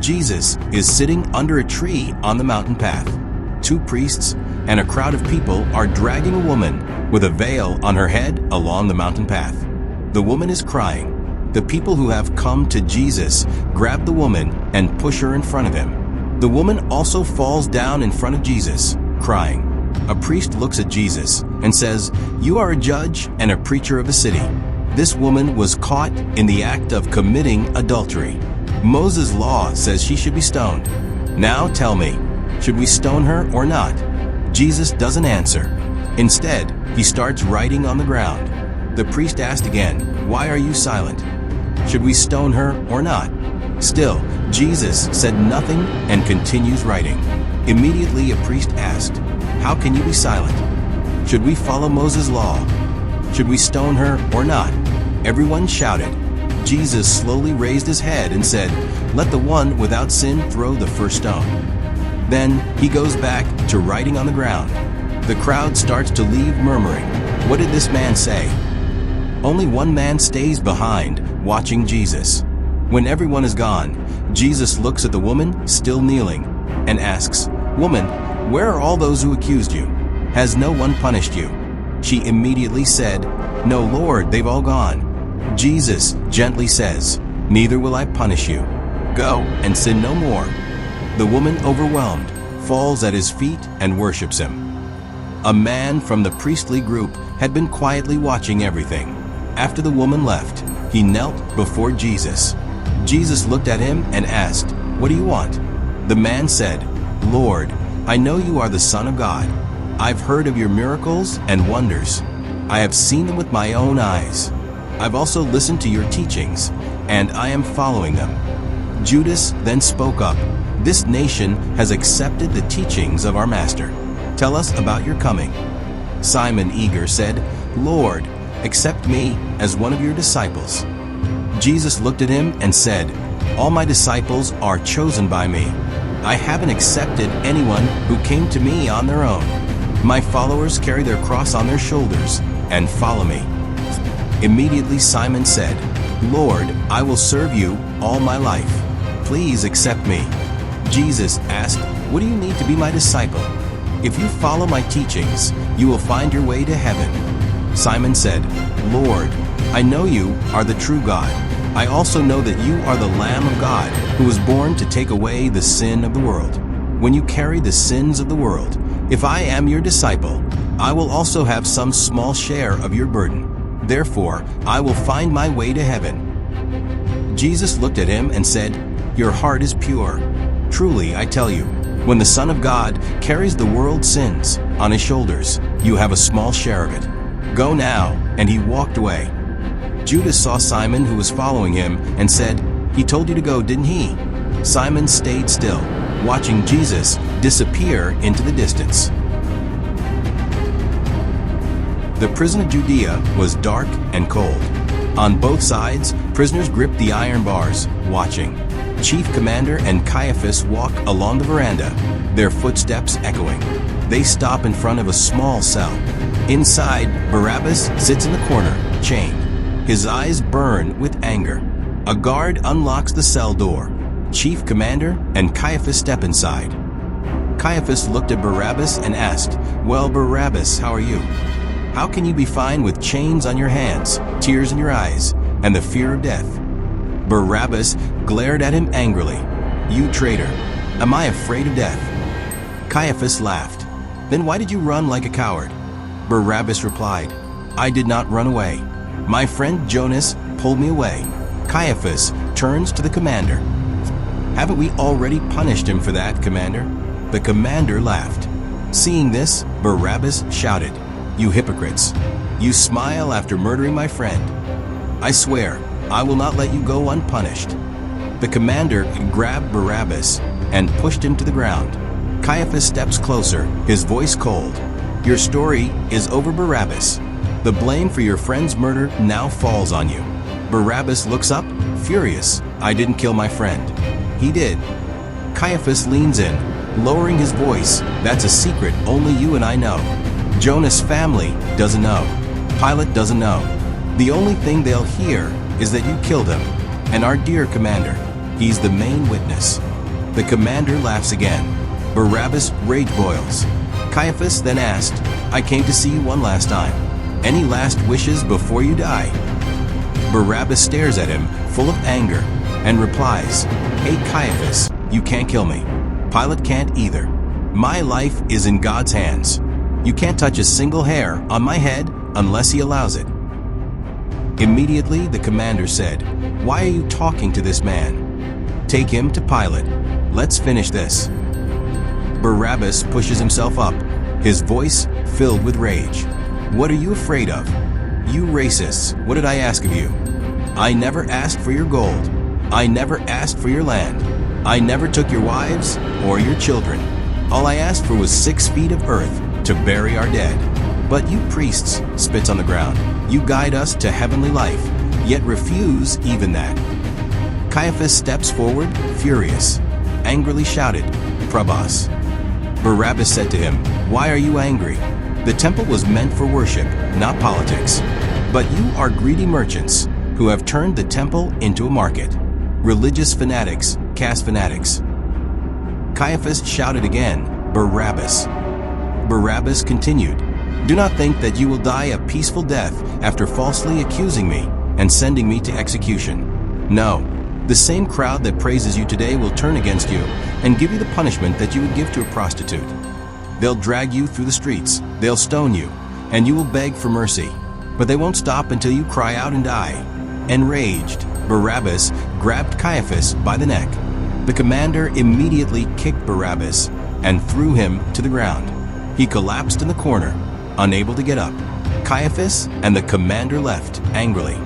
Jesus is sitting under a tree on the mountain path. Two priests and a crowd of people are dragging a woman with a veil on her head along the mountain path. The woman is crying. The people who have come to Jesus grab the woman and push her in front of him. The woman also falls down in front of Jesus, crying. A priest looks at Jesus and says, "You are a judge and a preacher of a city." This woman was caught in the act of committing adultery. Moses' law says she should be stoned. Now tell me, should we stone her or not? Jesus doesn't answer. Instead, he starts writing on the ground. The priest asked again, "Why are you silent? Should we stone her or not?" Still, Jesus said nothing and continues writing. Immediately, a priest asked, "How can you be silent? Should we follow Moses' law? Should we stone her or not?" Everyone shouted. Jesus slowly raised his head and said, "Let the one without sin throw the first stone." Then he goes back to writing on the ground. The crowd starts to leave murmuring, "What did this man say?" Only one man stays behind, watching Jesus. When everyone is gone, Jesus looks at the woman still kneeling and asks, "Woman, where are all those who accused you? Has no one punished you?" She immediately said, "No, Lord, they've all gone." Jesus gently says, "Neither will I punish you. Go and sin no more." The woman, overwhelmed, falls at his feet and worships him. A man from the priestly group had been quietly watching everything. After the woman left, he knelt before Jesus. Jesus looked at him and asked, "What do you want?" The man said, "Lord, I know you are the Son of God. I've heard of your miracles and wonders. I have seen them with my own eyes. I've also listened to your teachings, and I am following them." Judas then spoke up, "This nation has accepted the teachings of our master. Tell us about your coming." Simon, eager, said, "Lord, accept me as one of your disciples." Jesus looked at him and said, "All my disciples are chosen by me. I haven't accepted anyone who came to me on their own. My followers carry their cross on their shoulders and follow me." Immediately Simon said, "Lord, I will serve you all my life. Please accept me." Jesus asked, "What do you need to be my disciple? If you follow my teachings, you will find your way to heaven." Simon said, "Lord, I know you are the true God. I also know that you are the Lamb of God who was born to take away the sin of the world. When you carry the sins of the world, if I am your disciple, I will also have some small share of your burden. Therefore, I will find my way to heaven." Jesus looked at him and said, "Your heart is pure. Truly, I tell you, when the Son of God carries the world's sins on his shoulders, you have a small share of it. Go now." And he walked away. Judas saw Simon, who was following him, and said, "He told you to go, didn't he?" Simon stayed still, watching Jesus disappear into the distance. The prison of Judea was dark and cold. On both sides, prisoners gripped the iron bars, watching. Chief Commander and Caiaphas walk along the veranda, their footsteps echoing. They stop in front of a small cell. Inside, Barabbas sits in the corner, chained. His eyes burn with anger. A guard unlocks the cell door. Chief Commander and Caiaphas step inside. Caiaphas looked at Barabbas and asked, "Well, Barabbas, how are you? How can you be fine with chains on your hands, tears in your eyes, and the fear of death?" Barabbas glared at him angrily. "You traitor, am I afraid of death?" Caiaphas laughed. "Then why did you run like a coward?" Barabbas replied, "I did not run away. My friend Jonas pulled me away." Caiaphas turns to the commander. "Haven't we already punished him for that, Commander?" The commander laughed. Seeing this, Barabbas shouted, "You hypocrites! You smile after murdering my friend. I swear, I will not let you go unpunished." The commander grabbed Barabbas and pushed him to the ground. Caiaphas steps closer, his voice cold. "Your story is over, Barabbas. The blame for your friend's murder now falls on you." Barabbas looks up, furious. "I didn't kill my friend." "He did." Caiaphas leans in, lowering his voice. "That's a secret only you and I know. Jonas' family doesn't know. Pilate doesn't know. The only thing they'll hear is that you killed him. And our dear commander, he's the main witness." The commander laughs again. Barabbas rage boils. Caiaphas then asked, "I came to see you one last time. Any last wishes before you die?" Barabbas stares at him, full of anger, and replies, "Hey Caiaphas, you can't kill me. Pilate can't either. My life is in God's hands. You can't touch a single hair on my head unless he allows it." Immediately the commander said, "Why are you talking to this man? Take him to Pilate. Let's finish this." Barabbas pushes himself up, his voice filled with rage. "What are you afraid of? You racists, what did I ask of you? I never asked for your gold. I never asked for your land. I never took your wives or your children. All I asked for was 6 feet of earth to bury our dead. But you priests," spits on the ground, "you guide us to heavenly life, yet refuse even that." Caiaphas steps forward, furious, angrily shouted, "Barabbas." Barabbas said to him, "Why are you angry? The temple was meant for worship, not politics. But you are greedy merchants who have turned the temple into a market. Religious fanatics cast fanatics." Caiaphas shouted again, "Barabbas." Barabbas continued, "Do not think that you will die a peaceful death after falsely accusing me and sending me to execution. No, the same crowd that praises you today will turn against you and give you the punishment that you would give to a prostitute. They'll drag you through the streets, they'll stone you, and you will beg for mercy. But they won't stop until you cry out and die." Enraged, Barabbas grabbed Caiaphas by the neck. The commander immediately kicked Barabbas and threw him to the ground. He collapsed in the corner, unable to get up. Caiaphas and the commander left angrily.